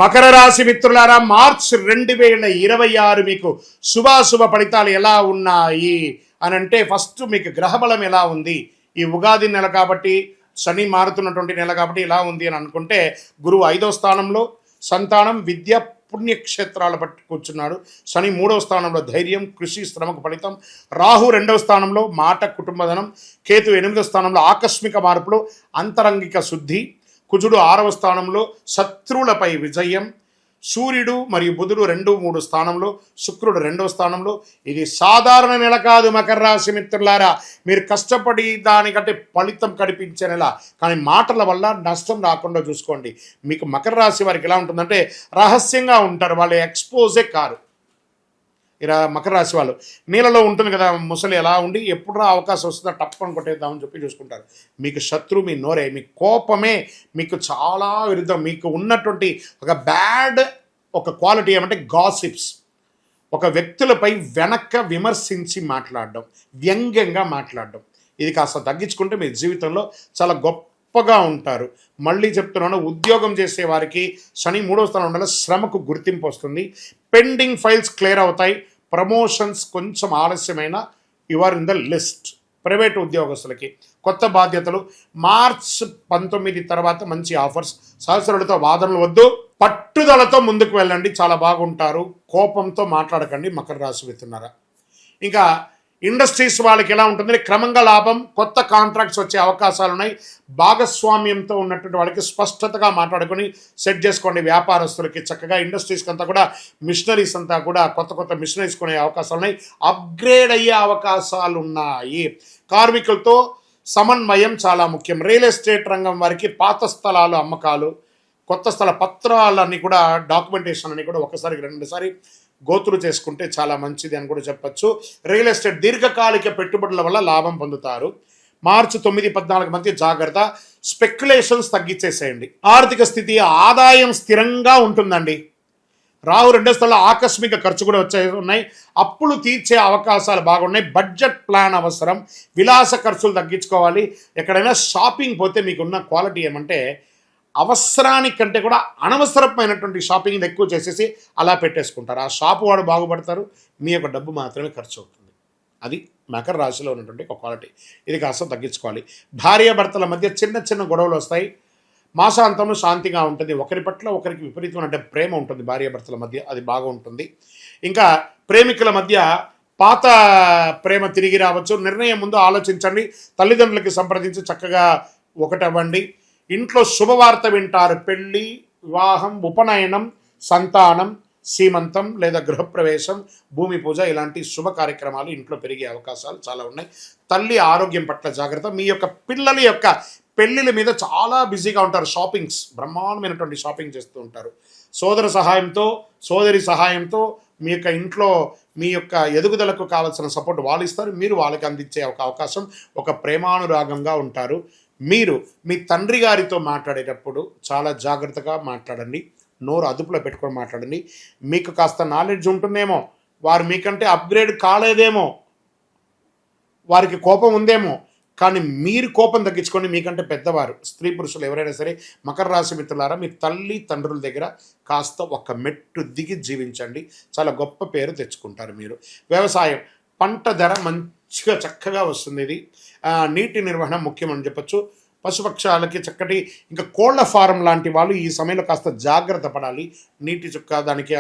మకర రాశి మిత్రులారా, మార్చ్ 2026 మీకు శుభాశుభ ఫలితాలు ఎలా ఉన్నాయి అని అంటే, ఫస్ట్ మీకు గ్రహబలం ఎలా ఉంది. ఈ ఉగాది నెల కాబట్టి, శని మారుతున్నటువంటి నెల కాబట్టి ఇలా ఉంది అని అనుకుంటే, గురువు 5వ స్థానంలో సంతానం, విద్య, పుణ్యక్షేత్రాలు పట్టి కూర్చున్నాడు. శని 3వ స్థానంలో ధైర్యం, కృషి, శ్రమకు ఫలితం. రాహు 2వ స్థానంలో మాట, కుటుంబధనం. కేతు 8వ స్థానంలో ఆకస్మిక మార్పులు, అంతరంగిక శుద్ధి. కుజుడు 6వ స్థానంలో శత్రువులపై విజయం. సూర్యుడు మరియు బుధుడు 2, 3 స్థానంలో, శుక్రుడు 2వ స్థానంలో. ఇది సాధారణ నెల కాదు మకర రాశి మిత్రులారా. మీరు కష్టపడి దానికంటే ఫలితం కనిపించే నెల, కానీ మాటల వల్ల నష్టం రాకుండా చూసుకోండి. మీకు మకర రాశి వారికి ఎలా ఉంటుందంటే, రహస్యంగా ఉంటారు, వాళ్ళు ఎక్స్పోజే కారు. ఇలా మకర రాశి వాళ్ళు నీళ్ళలో ఉంటుంది కదా ముసలి, ఎలా ఉండి ఎప్పుడు అవకాశం వస్తుందో టప్పని కొట్టేద్దామని చెప్పి చూసుకుంటారు. మీకు శత్రువు మీ నోరే, మీ కోపమే మీకు చాలా విరుద్ధం. మీకు ఉన్నటువంటి ఒక బ్యాడ్ క్వాలిటీ ఏమంటే గాసిప్స్. ఒక వ్యక్తులపై వెనక్కి విమర్శించి మాట్లాడడం, వ్యంగ్యంగా మాట్లాడడం. ఇది కాస్త తగ్గించుకుంటే మీ జీవితంలో చాలా గొప్పగా ఉంటారు. మళ్ళీ చెప్తున్నాను, ఉద్యోగం చేసే వారికి శని 3వ స్థానం ఉండాలి. శ్రమకు గుర్తింపు వస్తుంది. పెండింగ్ ఫైల్స్ క్లియర్ అవుతాయి. ప్రమోషన్స్ కొంచెం ఆలస్యమైన you are in the list. Private ఉద్యోగస్తులకి కొత్త బాధ్యతలు. మార్చ్ 19 తర్వాత మంచి ఆఫర్స్. సహచరులతో వాదనలు వద్దు, పట్టుదలతో ముందుకు వెళ్ళండి, చాలా బాగుంటారు. కోపంతో మాట్లాడకండి మకర రాశి మిత్రులారా. ఇంకా ఇండస్ట్రీస్ వాళ్ళకి ఎలా ఉంటుంది, క్రమంగా లాభం, కొత్త కాంట్రాక్ట్స్ వచ్చే అవకాశాలు ఉన్నాయి. భాగస్వామ్యంతో ఉన్నటువంటి వాళ్ళకి స్పష్టతగా మాట్లాడుకొని సెట్ చేసుకోండి. వ్యాపారస్తులకి చక్కగా ఇండస్ట్రీస్కి అంతా కూడా మిషనరీస్ అంతా కూడా కొత్త మిషనరీస్ కొనే అవకాశాలు ఉన్నాయి. అప్గ్రేడ్ అయ్యే అవకాశాలు ఉన్నాయి. కార్మికులతో సమన్వయం చాలా ముఖ్యం. రియల్ ఎస్టేట్ రంగం వారికి పాత స్థలాలు అమ్మకాలు, కొత్త స్థల పత్రాలన్నీ కూడా, డాక్యుమెంటేషన్ అన్ని కూడా ఒకసారి 2 గోతులు చేసుకుంటే చాలా మంచిది అని కూడా చెప్పచ్చు. రియల్ ఎస్టేట్ దీర్ఘకాలిక పెట్టుబడుల వల్ల లాభం పొందుతారు. మార్చి 9, 14 మధ్య జాగ్రత్త. స్పెక్యులేషన్స్ తగ్గించేసేయండి. ఆర్థిక స్థితి, ఆదాయం స్థిరంగా ఉంటుందండి. రాహు 2వ స్థలంలో ఆకస్మిక ఖర్చు కూడా ఉన్నాయి. అప్పులు తీర్చే అవకాశాలు బాగున్నాయి. బడ్జెట్ ప్లాన్ అవసరం. విలాస ఖర్చులు తగ్గించుకోవాలి. ఎక్కడైనా షాపింగ్ పోతే మీకున్న క్వాలిటీ ఏమంటే, అవసరానికంటే కూడా అనవసరమైనటువంటి షాపింగ్ ఎక్కువ చేసేసి అలా పెట్టేసుకుంటారు. ఆ షాపు వాడు బాగుపడతారు, మీ యొక్క డబ్బు మాత్రమే ఖర్చు అవుతుంది. అది మకర రాశిలో ఉన్నటువంటి ఒక క్వాలిటీ. ఇది కాస్త తగ్గించుకోవాలి. భార్యాభర్తల మధ్య చిన్న గొడవలు వస్తాయి. మాసాంతంలో శాంతిగా ఉంటుంది. ఒకరి పట్ల ఒకరికి విపరీతమైన ప్రేమ ఉంటుంది భార్యాభర్తల మధ్య, అది బాగా ఉంటుంది. ఇంకా ప్రేమికుల మధ్య పాత ప్రేమ తిరిగి రావచ్చు. నిర్ణయం ముందు ఆలోచించండి. తల్లిదండ్రులకి సంప్రదించి చక్కగా ఒకటవ్వండి. ఇంట్లో శుభవార్త వింటారు. పెళ్ళి, వివాహం, ఉపనయనం, సంతానం, సీమంతం లేదా గృహప్రవేశం, భూమి పూజ, ఇలాంటి శుభ కార్యక్రమాలు ఇంట్లో పెరిగే అవకాశాలు చాలా ఉన్నాయి. తల్లి ఆరోగ్యం పట్ల జాగ్రత్త. మీ యొక్క పిల్లల యొక్క పెళ్ళిళ్ళ మీద చాలా బిజీగా ఉంటారు. షాపింగ్స్, బ్రహ్మాండమైనటువంటి షాపింగ్ చేస్తూ ఉంటారు. సోదర సహాయంతో, సోదరి సహాయంతో మీ యొక్క ఇంట్లో మీ యొక్క ఎదుగుదలకు కావాల్సిన సపోర్ట్ వాళ్ళు ఇస్తారు. మీరు వాళ్ళకి అందించే ఒక అవకాశం. ఒక ప్రేమానురాగంగా ఉంటారు. మీరు మీ తండ్రి గారితో మాట్లాడేటప్పుడు చాలా జాగ్రత్తగా మాట్లాడండి. నోరు అదుపులో పెట్టుకొని మాట్లాడండి. మీకు కాస్త నాలెడ్జ్ ఉంటుందేమో, వారు మీకంటే అప్గ్రేడ్ కాలేదేమో, వారికి కోపం ఉందేమో, కానీ మీరు కోపం తగ్గించుకొని మీకంటే పెద్దవారు, స్త్రీ పురుషులు ఎవరైనా సరే మకర రాశి మిత్రులారా, మీ తల్లి తండ్రుల దగ్గర కాస్త ఒక మెట్టు దిగి జీవించండి. చాలా గొప్ప పేరు తెచ్చుకుంటారు మీరు. వ్యవసాయం, పంట ధర మంచిగా చక్కగా వస్తుంది. ఇది నీటి నిర్వహణ ముఖ్యమని చెప్పచ్చు. పశుపక్షాలకి చక్కటి, ఇంకా కోళ్ల ఫారం లాంటి వాళ్ళు ఈ సమయంలో కాస్త జాగ్రత్త పడాలి. నీటి చుక్క, దానికి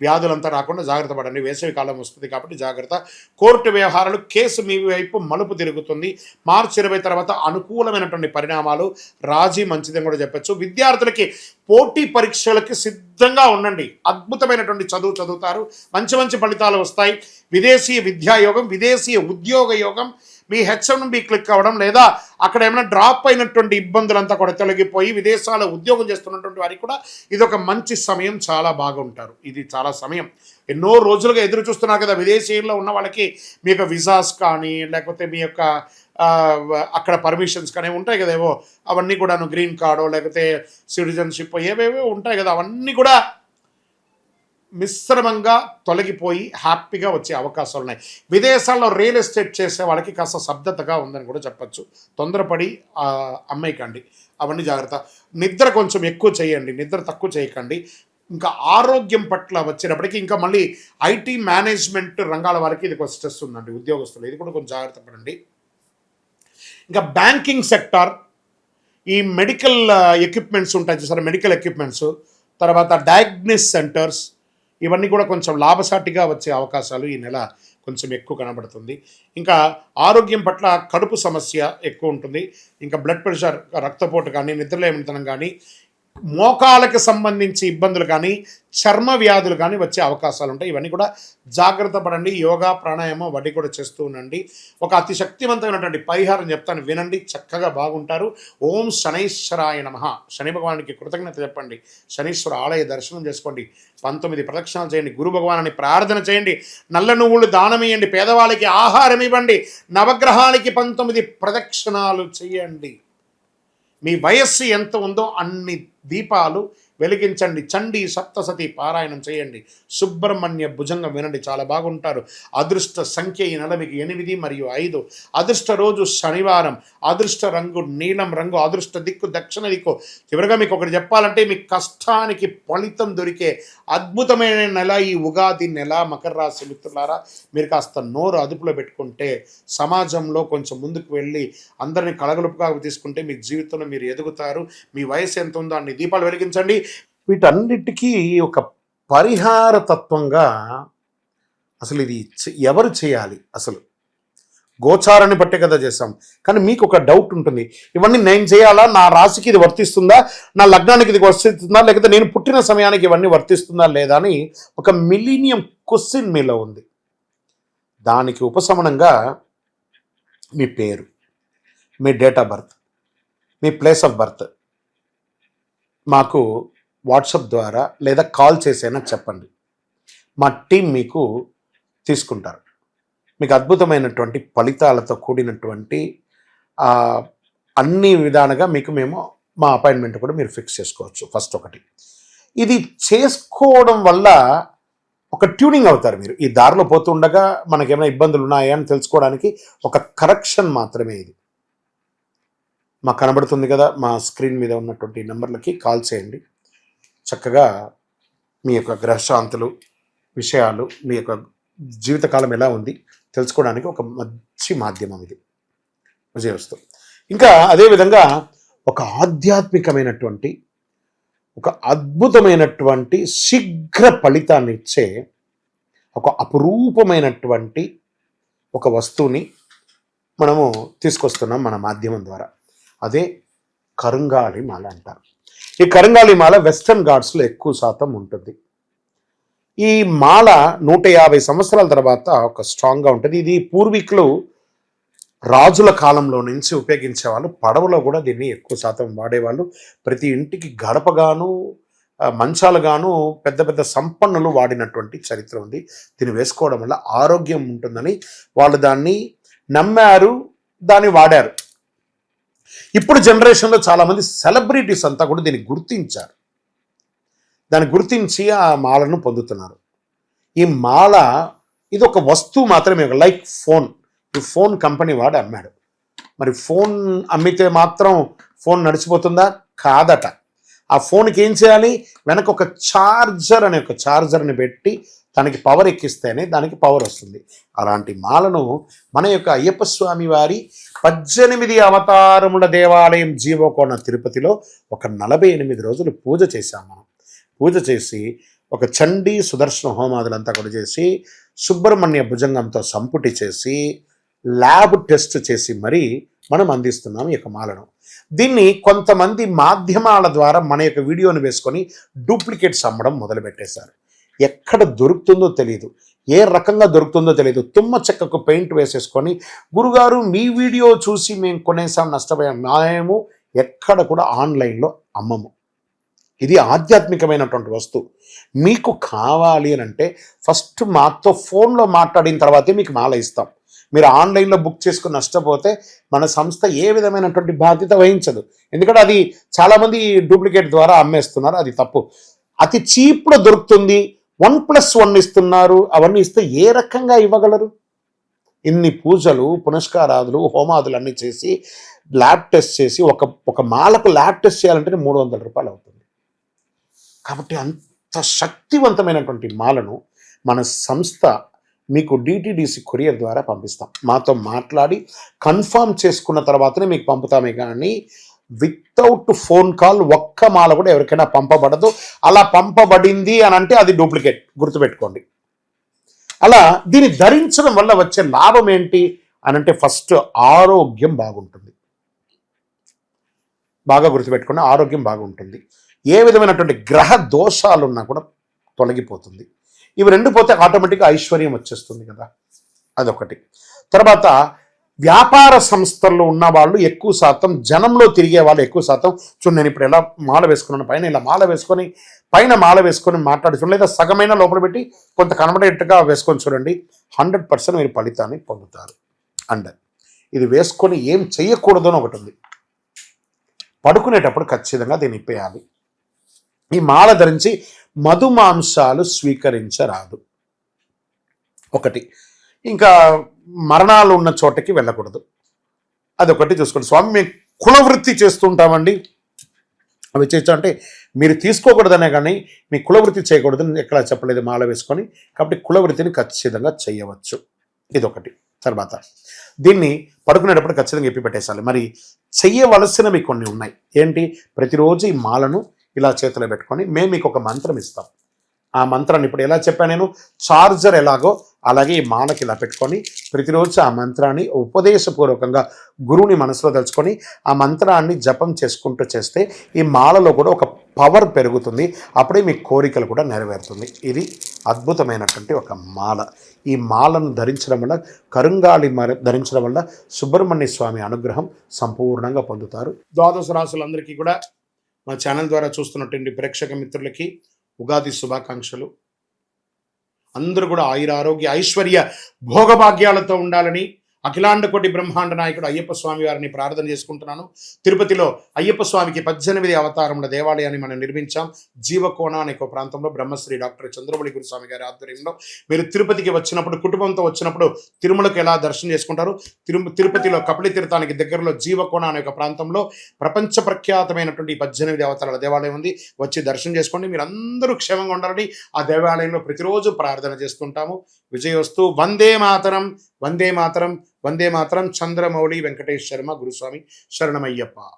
వ్యాధులంతా రాకుండా జాగ్రత్త పడండి. వేసవి కాలం వస్తుంది కాబట్టి జాగ్రత్త. కోర్టు వ్యవహారాలు, కేసు మీ వైపు మలుపు తిరుగుతుంది. మార్చి 20 తర్వాత అనుకూలమైనటువంటి పరిణామాలు. రాజీ మంచిదని కూడా చెప్పచ్చు. విద్యార్థులకి పోటీ పరీక్షలకి సిద్ధంగా ఉండండి. అద్భుతమైనటువంటి చదువు చదువుతారు. మంచి ఫలితాలు వస్తాయి. విదేశీయ విద్యాయోగం, విదేశీయ ఉద్యోగ యోగం. మీ H1B క్లిక్ అవ్వడం, లేదా అక్కడ ఏమైనా డ్రాప్ అయినటువంటి ఇబ్బందులంతా కూడా తొలగిపోయి విదేశాల్లో ఉద్యోగం చేస్తున్నటువంటి వారికి కూడా ఇది ఒక మంచి సమయం. చాలా బాగుంటారు. ఇది చాలా సమయం. ఎన్నో రోజులుగా ఎదురు చూస్తున్నారు కదా విదేశీయంలో ఉన్న వాళ్ళకి. మీ యొక్క విజాస్ కానీ, లేకపోతే మీ యొక్క అక్కడ పర్మిషన్స్ కానీ ఉంటాయి కదా, ఏవో అవన్నీ కూడాను, గ్రీన్ కార్డో లేకపోతే సిటిజన్షిప్ ఏవేవో ఉంటాయి కదా, అవన్నీ కూడా మిశ్రమంగా తొలగిపోయి హ్యాపీగా వచ్చే అవకాశాలు ఉన్నాయి. విదేశాల్లో రియల్ ఎస్టేట్ చేసే వాళ్ళకి కాస్త శబ్దతగా ఉందని కూడా చెప్పచ్చు. తొందరపడి అమ్మేయకండి, అవన్నీ జాగ్రత్త. నిద్ర కొంచెం ఎక్కువ చేయండి, నిద్ర తక్కువ చేయకండి. ఇంకా ఆరోగ్యం పట్ల వచ్చేటప్పటికి ఇంకా మళ్ళీ ఐటీ మేనేజ్మెంట్ రంగాల వారికి ఇది కొంచెం స్ట్రెస్ ఉందండి, ఉద్యోగస్తులు, ఇది కూడా కొంచెం జాగ్రత్త పడండి. ఇంకా బ్యాంకింగ్ సెక్టార్, ఈ మెడికల్ ఎక్విప్మెంట్స్ ఉంటాయి చూసారా, మెడికల్ ఎక్విప్మెంట్స్, తర్వాత డయాగ్నిస్ సెంటర్స్, ఇవన్నీ కూడా కొంచెం లాభసాటిగా వచ్చే అవకాశాలు ఈ నెల కొంచెం ఎక్కువ కనబడుతుంది. ఇంకా ఆరోగ్యం పట్ల కడుపు సమస్య ఎక్కువ ఉంటుంది. ఇంకా బ్లడ్ ప్రెషర్, రక్తపోటు కానీ, నిద్రలేమితనం కానీ, మోకాలకు సంబంధించి ఇబ్బందులు కానీ, చర్మ వ్యాధులు కానీ వచ్చే అవకాశాలు ఉంటాయి. ఇవన్నీ కూడా జాగ్రత్త పడండి. యోగా, ప్రాణాయామం వడ్డీ కూడా చేస్తూ ఉండండి. ఒక అతి శక్తివంతమైనటువంటి పరిహారం చెప్తాను, వినండి, చక్కగా బాగుంటారు. ఓం శనైశ్వరాయ నమః. శని భగవానికి కృతజ్ఞత చెప్పండి. శనీశ్వర ఆలయ దర్శనం చేసుకోండి. 19 ప్రదక్షిణాలు చేయండి. గురు భగవాన్ని ప్రార్థన చేయండి. నల్ల నువ్వులు దానం ఇవ్వండి. పేదవాళ్ళకి ఆహారం ఇవ్వండి. నవగ్రహానికి 19 ప్రదక్షిణాలు చేయండి. మీ వయస్సు ఎంత ఉందో అన్ని దీపాలు వెలిగించండి. చండీ సప్తసతి పారాయణం చేయండి. సుబ్రహ్మణ్య భుజంగం వినండి, చాలా బాగుంటారు. అదృష్ట సంఖ్య ఈ నెల మీకు 8 మరియు 5. అదృష్ట రోజు శనివారం. అదృష్ట రంగు నీలం రంగు. అదృష్ట దిక్కు దక్షిణ దిక్కు. చివరిగా మీకు ఒకటి చెప్పాలంటే, మీ కష్టానికి ఫలితం దొరికే అద్భుతమైన నెల ఈ ఉగాది నెల. మకర రాశి మిత్రులారా, మీరు కాస్త నోరు అదుపులో పెట్టుకుంటే, సమాజంలో కొంచెం ముందుకు వెళ్ళి అందరినీ కలగలుపుగా తీసుకుంటే మీ జీవితంలో మీరు ఎదుగుతారు. మీ వయసు ఎంత ఉందో అన్ని దీపాలు వెలిగించండి. వీటన్నిటికీ ఒక పరిహార తత్వంగా అసలు ఇది ఎవరు చేయాలి? అసలు గోచారాన్ని బట్టే కదా చేస్తాం. కానీ మీకు ఒక డౌట్ ఉంటుంది, ఇవన్నీ నేను చేయాలా? నా రాశికి ఇది వర్తిస్తుందా? నా లగ్నానికి ఇది వర్తిస్తుందా? లేకపోతే నేను పుట్టిన సమయానికి ఇవన్నీ వర్తిస్తుందా లేదా అని ఒక మిలీనియం క్వశ్చన్ మీలో ఉంది. దానికి ఉపశమనంగా మీ పేరు, మీ డేట్ ఆఫ్ బర్త్, మీ ప్లేస్ ఆఫ్ బర్త్ మాకు వాట్సాప్ ద్వారా లేదా కాల్ చేసైనా చెప్పండి. మా టీం మీకు తీసుకుంటారు. మీకు అద్భుతమైనటువంటి ఫలితాలతో కూడినటువంటి అన్ని విధాలుగా మేము మా అపాయింట్మెంట్ కూడా మీరు ఫిక్స్ చేసుకోవచ్చు. ఫస్ట్ ఒకటి, ఇది చేసుకోవడం వల్ల ఒక ట్యూనింగ్ అవుతారు మీరు. ఈ దారిలో పోతుండగా మనకేమైనా ఇబ్బందులు ఉన్నాయా అని తెలుసుకోవడానికి ఒక కరెక్షన్ మాత్రమే ఇది. మాకు కనబడుతుంది కదా, మా స్క్రీన్ మీద ఉన్నటువంటి నెంబర్లకి కాల్ చేయండి. చక్కగా మీ యొక్క గ్రహశాంతులు విషయాలు, మీ యొక్క జీవితకాలం ఎలా ఉంది తెలుసుకోవడానికి ఒక మంచి మాధ్యమం ఇది. విజయవస్తు. ఇంకా అదేవిధంగా ఒక ఆధ్యాత్మికమైనటువంటి, ఒక అద్భుతమైనటువంటి శీఘ్ర ఫలితాన్ని ఇచ్చే ఒక అపురూపమైనటువంటి ఒక వస్తువుని మనము తీసుకొస్తున్నాం మన మాధ్యమం ద్వారా. అదే కరుంగాళి మాల అంటారు. ఈ కరుంగాళి మాల వెస్టర్న్ ఘాట్స్లో ఎక్కువ శాతం ఉంటుంది. ఈ మాల 150 సంవత్సరాల తర్వాత ఒక స్ట్రాంగ్గా ఉంటుంది. ఇది పూర్వీకులు రాజుల కాలంలో నుంచి ఉపయోగించేవాళ్ళు. పడవలో కూడా దీన్ని ఎక్కువ శాతం వాడేవాళ్ళు. ప్రతి ఇంటికి గడపగాను, మంచాలుగాను పెద్ద పెద్ద సంపన్నులు వాడినటువంటి చరిత్ర ఉంది. దీన్ని వేసుకోవడం వల్ల ఆరోగ్యం ఉంటుందని వాళ్ళు దాన్ని నమ్మారు, దాన్ని వాడారు. ఇప్పుడు జనరేషన్లో చాలామంది సెలబ్రిటీస్ అంతా కూడా దీన్ని గుర్తించారు. దాన్ని గుర్తించి ఆ మాలను పొందుతున్నారు. ఈ మాల ఇది ఒక వస్తువు మాత్రమే, లైక్ ఫోన్. ఈ ఫోన్ కంపెనీ వాడు అమ్మాడు. మరి ఫోన్ అమ్మితే మాత్రం ఫోన్ నడిచిపోతుందా? కాదట. ఆ ఫోన్కి ఏం చేయాలి? వెనక ఒక ఛార్జర్ అనే ఒక ఛార్జర్ని పెట్టి దానికి పవర్ ఎక్కిస్తేనే దానికి పవర్ వస్తుంది. అలాంటి మాలను మన యొక్క అయ్యప్ప స్వామి వారి 18 అవతారముల దేవాలయం జీవకోణ తిరుపతిలో ఒక 48 రోజులు పూజ చేశాం. మనం పూజ చేసి ఒక చండీ సుదర్శన హోమాదులంతా కూడా చేసి సుబ్రహ్మణ్య భుజంగంతో సంపుటి చేసి ల్యాబ్ టెస్ట్ చేసి మరీ మనం అందిస్తున్నాం ఈ యొక్క మాలను. దీన్ని కొంతమంది మాధ్యమాల ద్వారా మన యొక్క వీడియోని వేసుకొని డూప్లికేట్స్ అమ్మడం మొదలుపెట్టేశారు. ఎక్కడ దొరుకుతుందో తెలియదు, ఏ రకంగా దొరుకుతుందో తెలియదు. తుమ్మ చెక్కకు పెయింట్ వేసేసుకొని, గురుగారు మీ వీడియో చూసి మేము కొనేసాం, నష్టపోయాం. మేము ఎక్కడ కూడా ఆన్లైన్లో అమ్మము. ఇది ఆధ్యాత్మికమైనటువంటి వస్తువు. మీకు కావాలి అని అంటే ఫస్ట్ మాతో ఫోన్లో మాట్లాడిన తర్వాతే మీకు మాల ఇస్తాం. మీరు ఆన్లైన్లో బుక్ చేసుకుని నష్టపోతే మన సంస్థ ఏ విధమైనటువంటి బాధ్యత వహించదు. ఎందుకంటే అది చాలామంది డూప్లికేట్ ద్వారా అమ్మేస్తున్నారు, అది తప్పు. అతి చీప్లో దొరుకుతుంది, 1+1 ఇస్తున్నారు. అవన్నీ ఇస్తే ఏ రకంగా ఇవ్వగలరు? ఇన్ని పూజలు, పునస్కారాదులు, హోమాదులు అన్నీ చేసి ల్యాబ్ టెస్ట్ చేసి ఒక మాలకు ల్యాబ్ టెస్ట్ చేయాలంటే 300 రూపాయలు అవుతుంది. కాబట్టి అంత శక్తివంతమైనటువంటి మాలను మన సంస్థ మీకు డిటిడిసి కొరియర్ ద్వారా పంపిస్తాం. మాతో మాట్లాడి కన్ఫర్మ్ చేసుకున్న తర్వాతనే మీకు పంపుతామే కానీ వితౌట్ ఫోన్ కాల్ ఒక్క మాల కూడా ఎవరికైనా పంపబడదు. అలా పంపబడింది అని అంటే అది డూప్లికేట్, గుర్తుపెట్టుకోండి. అలా దీన్ని ధరించడం వల్ల వచ్చే లాభం ఏంటి అని అంటే ఫస్ట్ ఆరోగ్యం బాగుంటుంది. బాగా గుర్తుపెట్టుకోండి, ఆరోగ్యం బాగుంటుంది. ఏ విధమైనటువంటి గ్రహ దోషాలు ఉన్నా కూడా తొలగిపోతుంది. ఇవి రెండు పోతే ఆటోమేటిక్గా ఐశ్వర్యం వచ్చేస్తుంది కదా, అదొకటి. తర్వాత వ్యాపార సంస్థల్లో ఉన్న వాళ్ళు ఎక్కువ శాతం, జనంలో తిరిగే వాళ్ళు ఎక్కువ శాతం, చూడండి నేను ఇప్పుడు ఎలా మాల వేసుకున్నాను, పైన ఇలా మాల వేసుకొని పైన మాల వేసుకొని మాట్లాడుతుంది, లేదా సగమైన లోపల పెట్టి కొంత కనబడేట్టుగా వేసుకొని చూడండి, 100% మీరు ఫలితాన్ని పొందుతారు. అండ్ ఇది వేసుకొని ఏం చెయ్యకూడదు అని ఒకటి ఉంది. పడుకునేటప్పుడు ఖచ్చితంగా దీన్ని ఇప్పేయాలి. ఈ మాల ధరించి మధుమాంసాలు స్వీకరించరాదు ఒకటి. ఇంకా మరణాలు ఉన్న చోటకి వెళ్ళకూడదు, అదొకటి చూసుకోండి. స్వామి మేము కులవృత్తి చేస్తుంటామండి, అవి చేయొచ్చు అంటే మీరు తీసుకోకూడదనే కానీ మీ కులవృత్తి చేయకూడదని ఎక్కడ చెప్పలేదు మాల వేసుకొని. కాబట్టి కులవృత్తిని ఖచ్చితంగా చేయవచ్చు, ఇదొకటి. తర్వాత దీన్ని పడుకునేటప్పుడు ఖచ్చితంగా ఎప్పి పెట్టేసాలి. మరి చెయ్యవలసినవి కొన్ని ఉన్నాయి. ఏంటి? ప్రతిరోజు ఈ మాలను ఇలా చేతిలో పెట్టుకొని మేము మీకు ఒక మంత్రం ఇస్తాం. ఆ మంత్రాన్ని ఇప్పుడు ఎలా చెప్పాను నేను, చార్జర్ ఎలాగో అలాగే ఈ మాలకి ఇలా పెట్టుకొని ప్రతిరోజు ఆ మంత్రాన్ని ఉపదేశపూర్వకంగా గురువుని మనసులో తలుచుకొని ఆ మంత్రాన్ని జపం చేసుకుంటూ చేస్తే ఈ మాలలో కూడా ఒక పవర్ పెరుగుతుంది. అప్పుడే మీ కోరికలు కూడా నెరవేరుతుంది. ఇది అద్భుతమైనటువంటి ఒక మాల. ఈ మాలను ధరించడం వల్ల, కరుంగాళి ధరించడం వల్ల సుబ్రహ్మణ్య స్వామి అనుగ్రహం సంపూర్ణంగా పొందుతారు. ద్వాదశ రాశులందరికీ కూడా మా ఛానల్ ద్వారా చూస్తున్నటువంటి ప్రేక్షక మిత్రులకి ఉగాది శుభాకాంక్షలు. అందరూ కూడా ఆయురారోగ్య ఐశ్వర్య భోగభాగ్యాలతో ఉండాలని అఖిలాండ కోటి బ్రహ్మాండ నాయకుడు అయ్యప్ప స్వామి వారిని ప్రార్థన చేసుకుంటున్నాను. తిరుపతిలో అయ్యప్ప స్వామికి 18 అవతారముల దేవాలయాన్ని మనం నిర్మించాం. జీవకోణ అనే ఒక ప్రాంతంలో బ్రహ్మశ్రీ డాక్టర్ చంద్రమౌళి గురుస్వామి గారి ఆధ్వర్యంలో మీరు తిరుపతికి వచ్చినప్పుడు, కుటుంబంతో వచ్చినప్పుడు తిరుమలకు ఎలా దర్శనం చేసుకుంటారు, తిరుపతిలో కపిలి తీర్థానికి దగ్గరలో జీవకోణ అనే ఒక ప్రాంతంలో ప్రపంచ ప్రఖ్యాతమైనటువంటి 18 అవతారాల దేవాలయం ఉంది. వచ్చి దర్శనం చేసుకోండి. మీరు అందరూ క్షేమంగా ఉండాలని ఆ దేవాలయంలో ప్రతిరోజు ప్రార్థన చేస్తుంటాము. విజయోస్తు. వందే మాతరం, వందే మాతరం, వందే మాతరం. చంద్రమౌళి వెంకటేష్ శర్మ గురుస్వామి. శరణమయ్యప్ప.